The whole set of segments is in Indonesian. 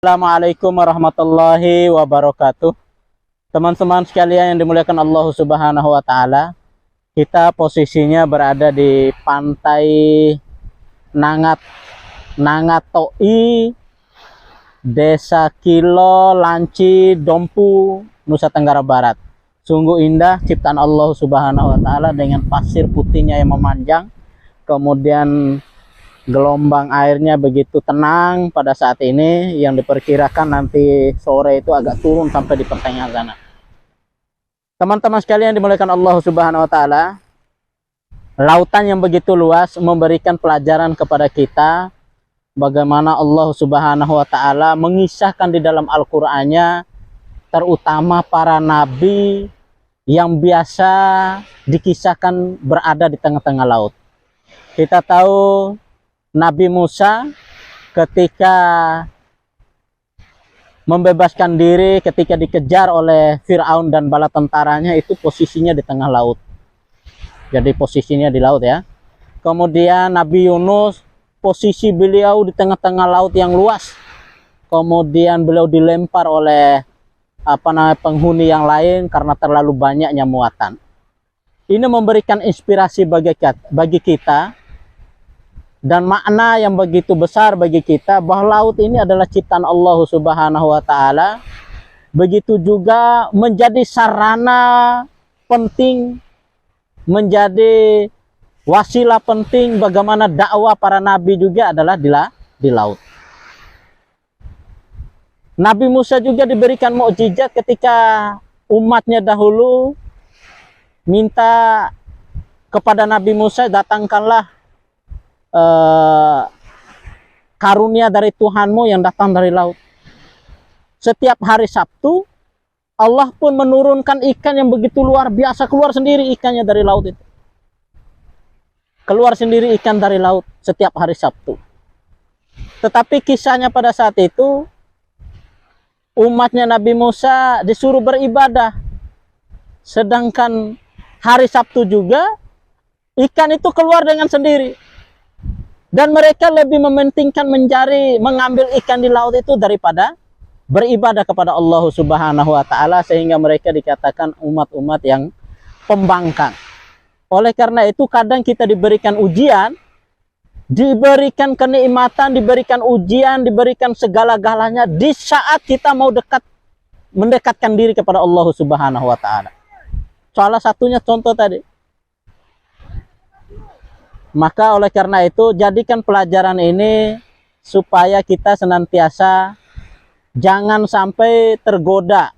Assalamualaikum warahmatullahi wabarakatuh. Teman-teman sekalian yang dimuliakan Allah Subhanahu wa taala, kita posisinya berada di pantai Nangatoi, Desa Kilo, Lanci, Dompu, Nusa Tenggara Barat. Sungguh indah ciptaan Allah Subhanahu wa taala dengan pasir putihnya yang memanjang. Kemudian gelombang airnya begitu tenang pada saat ini, yang diperkirakan nanti sore itu agak turun sampai di pertengahan sana. Teman-teman sekalian dimuliakan Allah Subhanahu wa taala, lautan yang begitu luas memberikan pelajaran kepada kita bagaimana Allah Subhanahu wa taala mengisahkan di dalam Al-Qur'annya, terutama para nabi yang biasa dikisahkan berada di tengah-tengah laut. Kita tahu Nabi Musa ketika membebaskan diri, ketika dikejar oleh Fir'aun dan bala tentaranya, itu posisinya di tengah laut. Jadi posisinya di laut ya. Kemudian Nabi Yunus, posisi beliau di tengah-tengah laut yang luas. Kemudian beliau dilempar oleh penghuni yang lain karena terlalu banyaknya muatan. Ini memberikan inspirasi bagi kita dan makna yang begitu besar bagi kita, bahwa laut ini adalah ciptaan Allah Subhanahu wa taala. Begitu juga menjadi sarana penting, menjadi wasilah penting bagaimana dakwah para nabi juga adalah di laut. Nabi Musa juga diberikan mukjizat ketika umatnya dahulu minta kepada Nabi Musa, datangkanlah karunia dari Tuhanmu yang datang dari laut. Setiap hari Sabtu Allah pun menurunkan ikan yang begitu luar biasa, keluar sendiri ikannya dari laut itu. Keluar sendiri ikan dari laut setiap hari Sabtu. Tetapi kisahnya pada saat itu umatnya Nabi Musa disuruh beribadah, sedangkan hari Sabtu juga ikan itu keluar dengan sendiri. Dan mereka lebih mementingkan mengambil ikan di laut itu daripada beribadah kepada Allah Subhanahu wa taala, sehingga mereka dikatakan umat-umat yang pembangkang. Oleh karena itu kadang kita diberikan ujian, diberikan kenikmatan, diberikan ujian, diberikan segala-galanya di saat kita mau mendekatkan diri kepada Allah Subhanahu wa taala. Salah satunya contoh tadi. Maka oleh karena itu jadikan pelajaran ini supaya kita senantiasa jangan sampai tergoda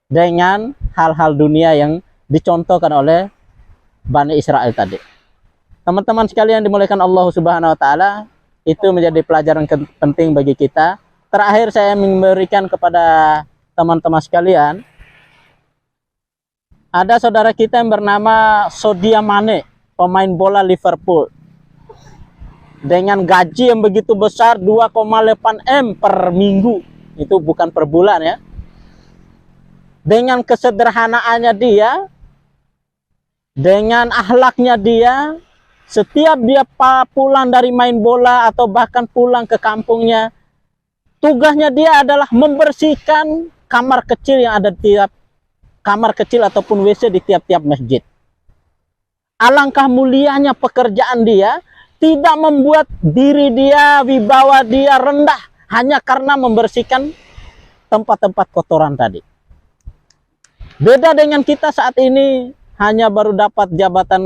dengan hal-hal dunia yang dicontohkan oleh Bani Israel tadi. Teman-teman sekalian dimuliakan Allah Subhanahu wa taala, itu menjadi pelajaran penting bagi kita. Terakhir saya memberikan kepada teman-teman sekalian, ada saudara kita yang bernama Sadio Mane, pemain bola Liverpool, dengan gaji yang begitu besar 2,8 M per minggu, itu bukan per bulan ya. Dengan kesederhanaannya dia, dengan akhlaknya dia, setiap dia pulang dari main bola atau bahkan pulang ke kampungnya, tugasnya dia adalah membersihkan kamar kecil yang ada di tiap kamar kecil ataupun WC di tiap-tiap masjid. Alangkah mulianya pekerjaan dia, tidak membuat diri dia, wibawa dia rendah hanya karena membersihkan tempat-tempat kotoran tadi. Beda dengan kita saat ini, hanya baru dapat jabatan,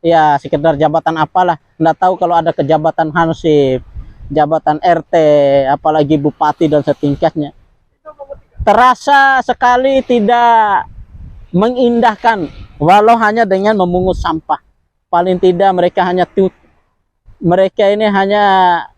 ya sekedar jabatan apalah, nggak tahu kalau ada kejabatan hansip, jabatan RT, apalagi bupati dan setingkatnya. Terasa sekali tidak mengindahkan, walau hanya dengan memungut sampah. Paling tidak mereka ini hanya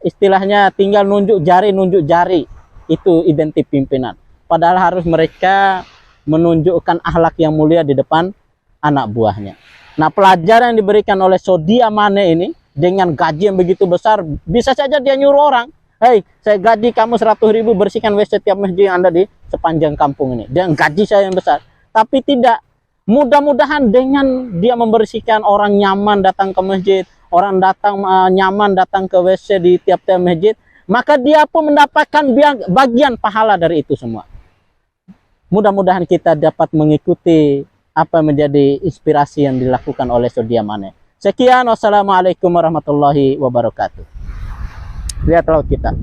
istilahnya tinggal nunjuk jari, itu identik pimpinan. Padahal harus mereka menunjukkan akhlak yang mulia di depan anak buahnya. Nah, pelajaran yang diberikan oleh Sadio Mane ini dengan gaji yang begitu besar, bisa saja dia nyuruh orang, "Hei, saya gaji kamu 100.000 bersihkan WC setiap masjid yang ada di sepanjang kampung ini." Dengan gaji saya yang besar. Tapi tidak, mudah-mudahan dengan dia membersihkan, orang nyaman datang ke masjid, orang datang nyaman datang ke WC di tiap-tiap masjid, maka dia pun mendapatkan bagian pahala dari itu semua. Mudah-mudahan kita dapat mengikuti apa menjadi inspirasi yang dilakukan oleh Surya Mane. Sekian, wassalamualaikum warahmatullahi wabarakatuh. Lihat laut kita.